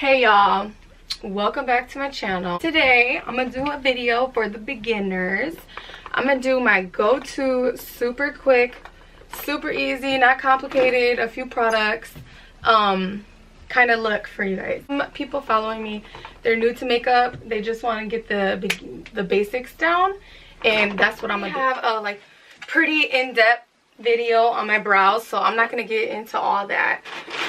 Hey y'all, welcome back to my channel. Today I'm gonna do a video for the beginners. I'm gonna do my go-to super quick, super easy, not complicated, a few products kind of look for you guys. Some people following me, they're new to makeup, they just want to get the basics down, and that's what I'm gonna do. I have a like pretty in-depth video on my brows, so I'm not gonna get into all that.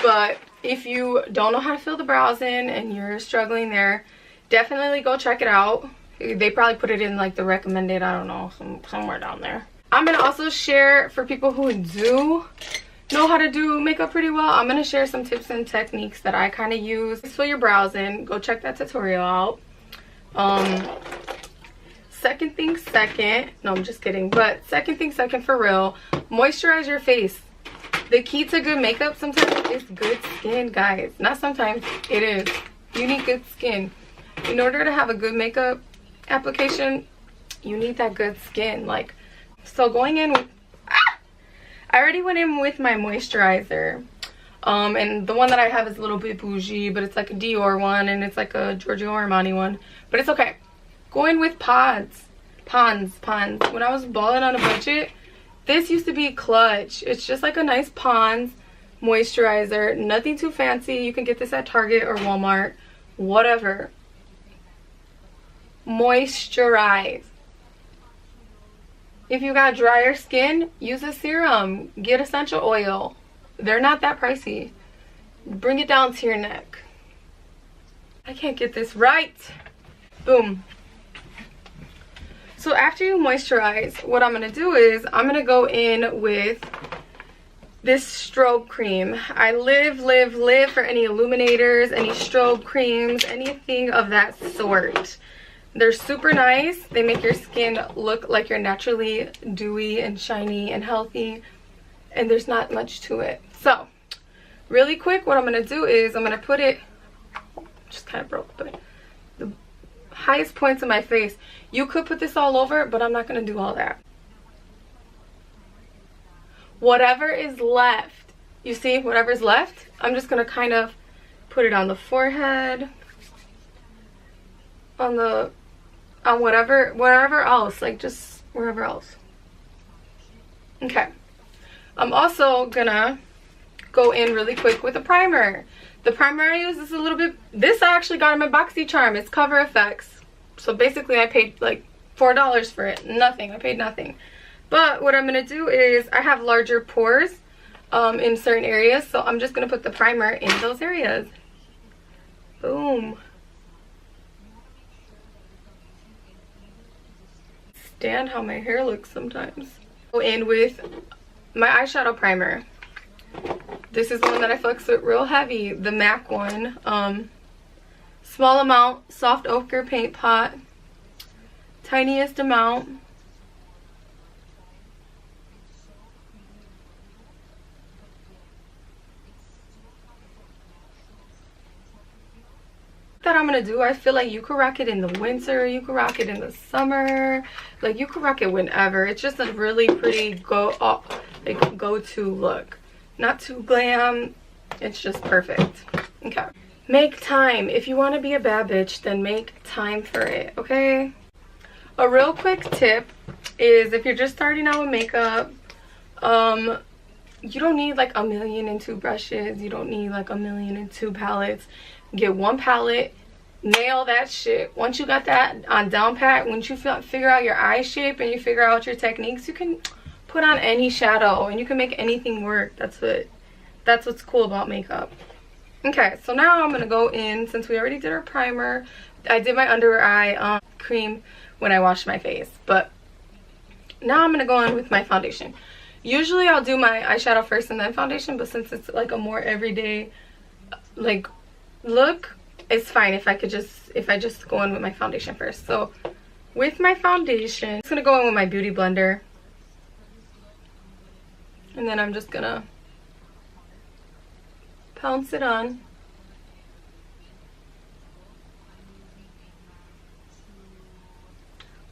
But if you don't know how to fill the brows in and you're struggling there, definitely go check it out. They probably put it in like the recommended, I don't know, somewhere down there. I'm gonna also share, for people who do know how to do makeup pretty well, I'm gonna share some tips and techniques that I kind of use. Fill your brows in, go check that tutorial out. Second thing second, no, I'm just kidding, but second thing second for real, moisturize your face. The key to good makeup sometimes is good skin, guys. Not sometimes, it is. You need good skin. In order to have a good makeup application, you need that good skin. Like, so going in with, I already went in with my moisturizer. And the one that I have is a little bit bougie, but it's like a Dior one, and it's like a Giorgio Armani one. But it's okay. Go in with Pond's. When I was balling on a budget, this used to be clutch. It's just like a nice Pond's moisturizer. Nothing too fancy. You can get this at Target or Walmart. Whatever. Moisturize. If you got drier skin, use a serum. Get essential oil. They're not that pricey. Bring it down to your neck. I can't get this right. Boom. So after you moisturize, what I'm going to do is I'm going to go in with this strobe cream. I live for any illuminators, any strobe creams, anything of that sort. They're super nice. They make your skin look like you're naturally dewy and shiny and healthy, and there's not much to it. So really quick, what I'm going to do is I'm going to put it, just kind of broke, but the highest points of my face. You could put this all over, but I'm not going to do all that. Whatever is left, you see, whatever's left, I'm just going to kind of put it on the forehead, on whatever else, like just wherever else. Okay. I'm also going to go in really quick with a primer. The primer I use is a little bit, this I actually got in my BoxyCharm. It's Cover FX. So basically I paid like $4 for it. Nothing. I paid nothing. But what I'm going to do is I have larger pores in certain areas. So I'm just going to put the primer in those areas. Boom. Stand how my hair looks sometimes. Go in with my eyeshadow primer. This is the one that I flex with real heavy, the MAC one. Small amount, soft ochre paint pot. Tiniest amount. That I'm gonna do, I feel like you could rock it in the winter, you could rock it in the summer, like you could rock it whenever. It's just a really pretty go-to look. Not too glam, it's just perfect. Okay, make time. If you want to be a bad bitch, then make time for it, okay? A real quick tip is, if you're just starting out with makeup, you don't need like 1,000,002 brushes, you don't need like 1,000,002 palettes. Get one palette, nail that shit. Once you got that on down pat, once you figure out your eye shape and you figure out your techniques, you can put on any shadow and you can make anything work. That's what's cool about makeup. Okay, so now I'm gonna go in, since we already did our primer. I did my under eye cream when I washed my face, but now I'm gonna go in with my foundation. Usually I'll do my eyeshadow first and then foundation, but since it's like a more everyday like look, it's fine if I just go in with my foundation first. So with my foundation, I'm just gonna go in with my beauty blender. And then I'm just gonna pounce it on.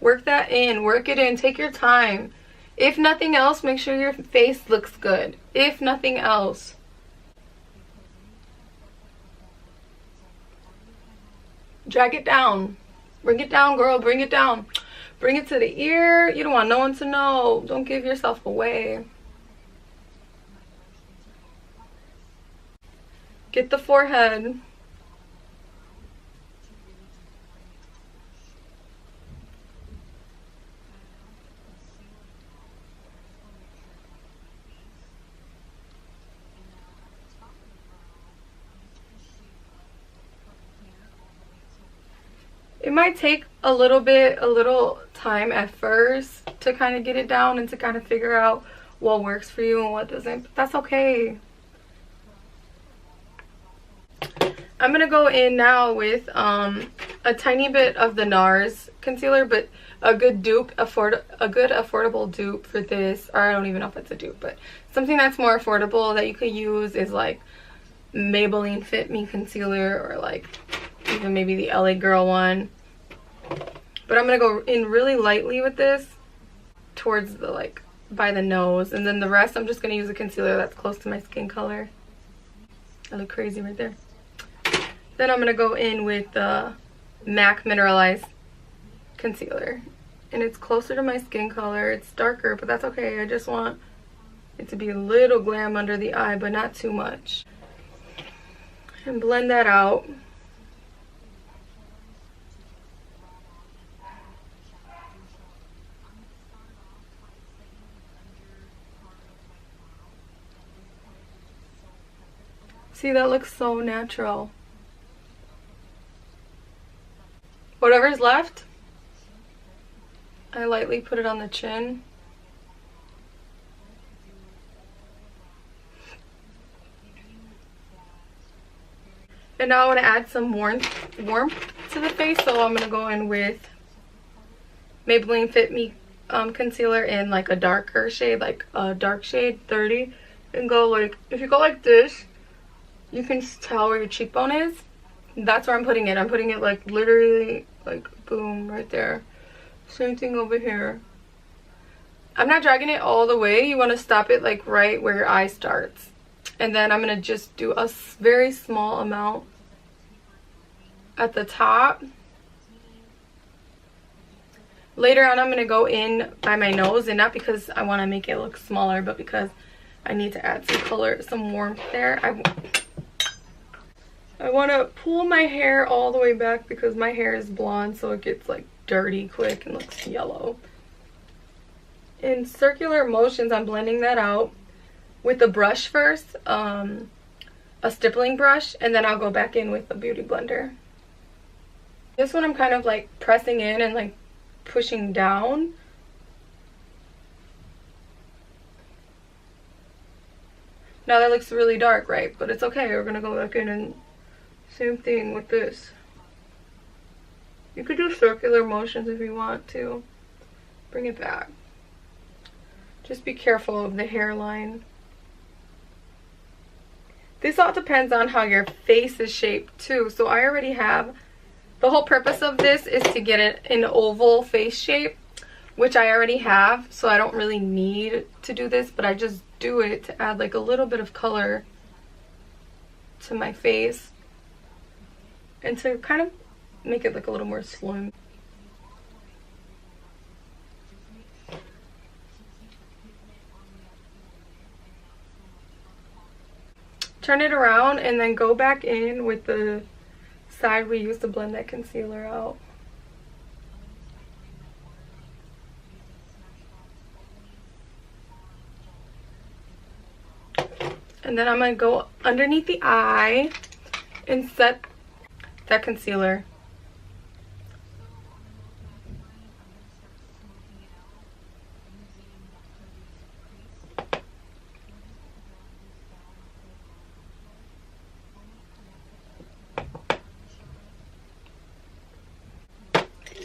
Work that in, work it in, take your time. If nothing else, make sure your face looks good. If nothing else. Drag it down. Bring it down, girl. Bring it down. Bring it to the ear. You don't want no one to know. Don't give yourself away. Get the forehead. It might take a little time at first to kind of get it down and to kind of figure out what works for you and what doesn't, but that's okay. I'm gonna go in now with a tiny bit of the NARS concealer, but a good dupe, a good affordable dupe for this, or I don't even know if it's a dupe, but something that's more affordable that you could use is like Maybelline Fit Me concealer, or like even maybe the LA Girl one. But I'm gonna go in really lightly with this towards the, like, by the nose, and then the rest I'm just gonna use a concealer that's close to my skin color. I look crazy right there. Then I'm gonna go in with the MAC Mineralize concealer, and it's closer to my skin color. It's darker, but that's okay. I just want it to be a little glam under the eye, but not too much. And blend that out. See, that looks so natural. Whatever's left, I lightly put it on the chin. And now I want to add some warmth to the face, so I'm going to go in with Maybelline Fit Me concealer in like a darker shade, like a dark shade 30, and go like, if you go like this, you can tell where your cheekbone is. That's where I'm putting it. I'm putting it like literally like boom right there. Same thing over here. I'm not dragging it all the way. You want to stop it like right where your eye starts. And then I'm going to just do a very small amount at the top. Later on I'm going to go in by my nose, and not because I want to make it look smaller, but because I need to add some color, some warmth there. I want to pull my hair all the way back because my hair is blonde, so it gets like dirty quick and looks yellow. In circular motions, I'm blending that out with a brush first, a stippling brush, and then I'll go back in with a beauty blender. This one I'm kind of like pressing in and like pushing down. Now that looks really dark, right? But it's okay. We're gonna go back in and same thing with this. You could do circular motions if you want to. Bring it back. Just be careful of the hairline. This all depends on how your face is shaped too. So I already have, the whole purpose of this is to get it an oval face shape, which I already have. So I don't really need to do this, but I just do it to add like a little bit of color to my face and to kind of make it look a little more slim. Turn it around and then go back in with the side we used to blend that concealer out. And then I'm going to go underneath the eye and set that concealer.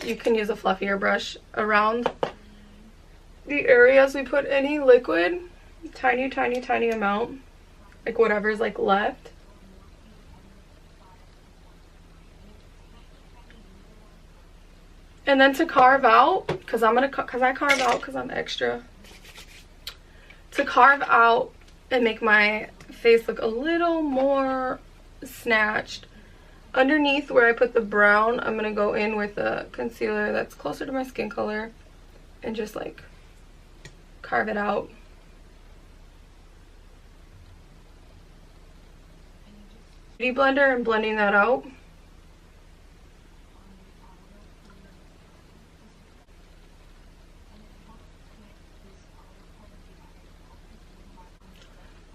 You can use a fluffier brush around the areas we put any liquid. Tiny, tiny, tiny amount. Like whatever's like left. And then to carve out, because I carve out because I'm extra. To carve out and make my face look a little more snatched, underneath where I put the brown, I'm gonna go in with a concealer that's closer to my skin color and just like carve it out. Beauty blender and blending that out.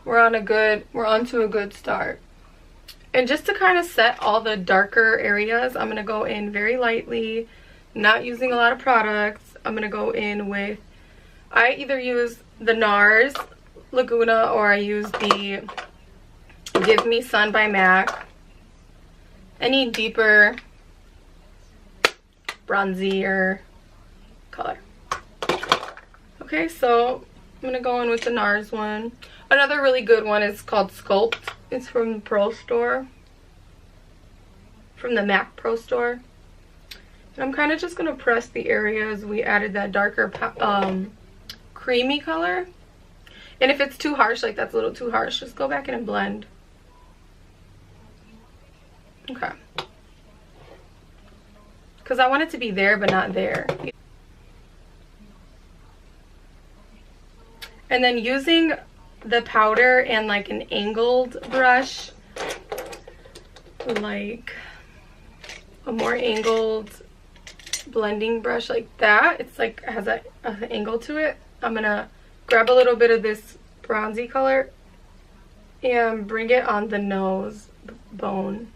We're on to a good start. And just to kind of set all the darker areas, I'm going to go in very lightly, not using a lot of products. I'm going to go in with, I either use the NARS Laguna or I use the Give Me Sun by MAC. Any deeper, bronzier color. Okay, so I'm going to go in with the NARS one. Another really good one is called Sculpt. It's from the Pro Store. From the MAC Pro Store. And I'm kind of just going to press the areas we added that darker creamy color. And if it's too harsh, like that's a little too harsh, just go back in and blend. Okay. Because I want it to be there, but not there. And then using the powder and like an angled brush, like a more angled blending brush like that, it's like it has an angle to it. I'm gonna grab a little bit of this bronzy color and bring it on the nose bone.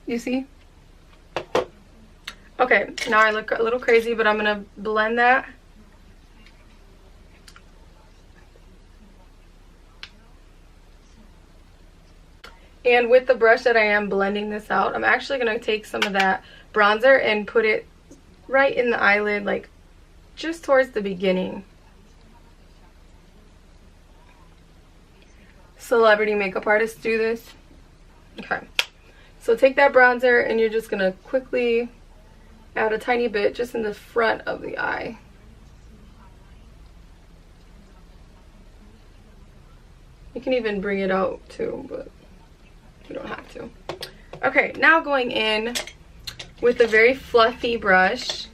You see? Okay, now I look a little crazy, but I'm gonna blend that. And with the brush that I am blending this out, I'm actually gonna take some of that bronzer and put it right in the eyelid, like just towards the beginning. Celebrity makeup artists do this. Okay, so take that bronzer and you're just gonna quickly add a tiny bit just in the front of the eye. You can even bring it out too, but you don't have to. Okay, now going in with a very fluffy brush.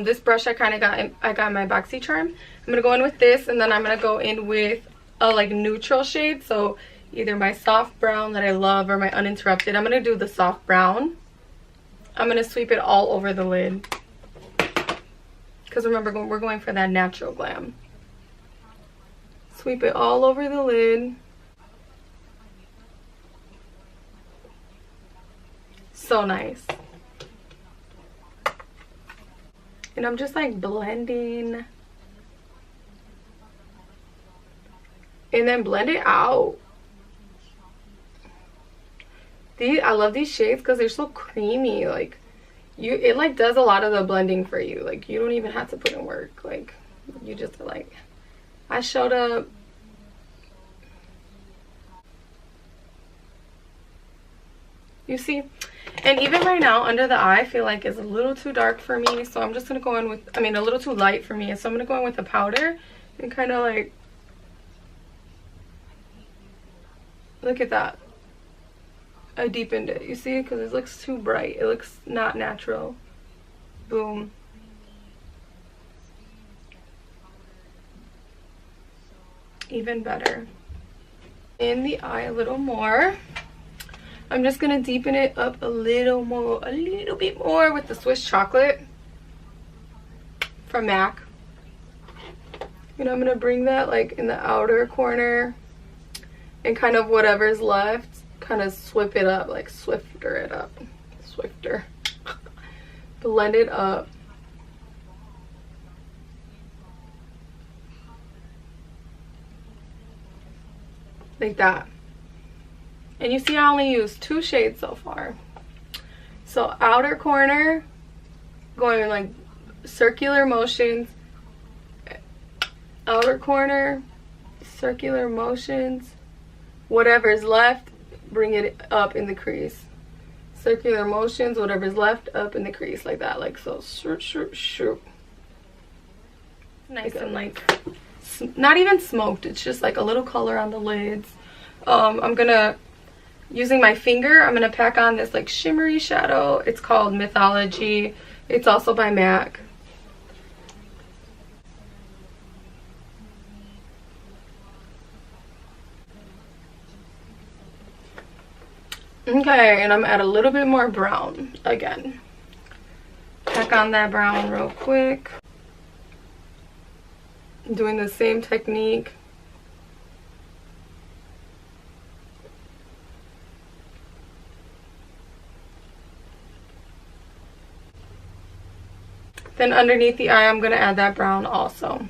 This brush I got in my BoxyCharm. I'm gonna go in with this, and then I'm gonna go in with a like neutral shade, so either my soft brown that I love or my uninterrupted. I'm gonna do the soft brown. I'm gonna sweep it all over the lid, because remember, we're going for that natural glam. Sweep it all over the lid. So nice. And I'm just like blending. And then blend it out. I love these shades because they're so creamy. Like, it like does a lot of the blending for you. Like, you don't even have to put in work. Like, you just like, I showed up. You see? And even right now, under the eye, I feel like it's a little too dark for me. So I'm just going to go in with, a little too light for me. So I'm going to go in with the powder and kind of like, look at that. I deepened it. You see? Because it looks too bright. It looks not natural. Boom. Even better. In the eye a little more. I'm just going to deepen it up a little bit more with the Swiss chocolate from MAC. And I'm going to bring that like in the outer corner and kind of whatever's left, kind of swift it up, like swifter it up. Swifter. Blend it up. Like that. And you see I only used 2 shades so far. So outer corner, going in like circular motions. Outer corner, circular motions. Whatever's left, bring it up in the crease. Circular motions, whatever's left, up in the crease, like that. Like so, shoot, shoot, shoot. Nice and like not even smoked, it's just like a little color on the lids. I'm gonna, using my finger, I'm gonna pack on this like shimmery shadow. It's called Mythology. It's also by MAC. Okay, and I'm at a little bit more brown again. Pack on that brown real quick. Doing the same technique. Then underneath the eye, I'm going to add that brown also.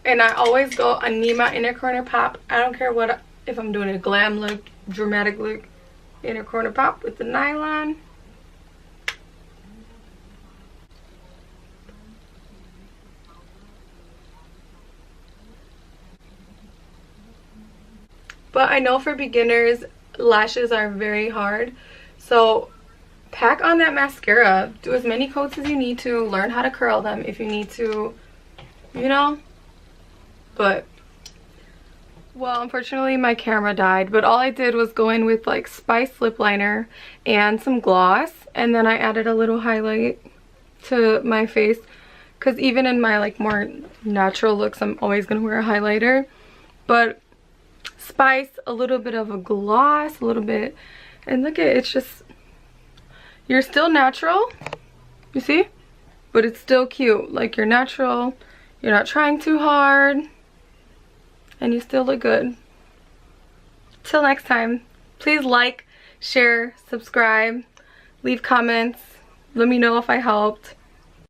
And I always go, I need my inner corner pop. I don't care what, if I'm doing a glam look, dramatic look, inner corner pop with the nylon. But I know for beginners, lashes are very hard. So pack on that mascara. Do as many coats as you need to. Learn how to curl them if you need to, you know. But, well, unfortunately my camera died. But all I did was go in with like Spice lip liner and some gloss. And then I added a little highlight to my face. Because even in my like more natural looks, I'm always going to wear a highlighter. But Spice, a little bit of a gloss, a little bit, and look at it, it's just, you're still natural, you see, but it's still cute. Like, you're natural, you're not trying too hard, and you still look good. Till next time, please like, share, subscribe, leave comments, let me know if I helped.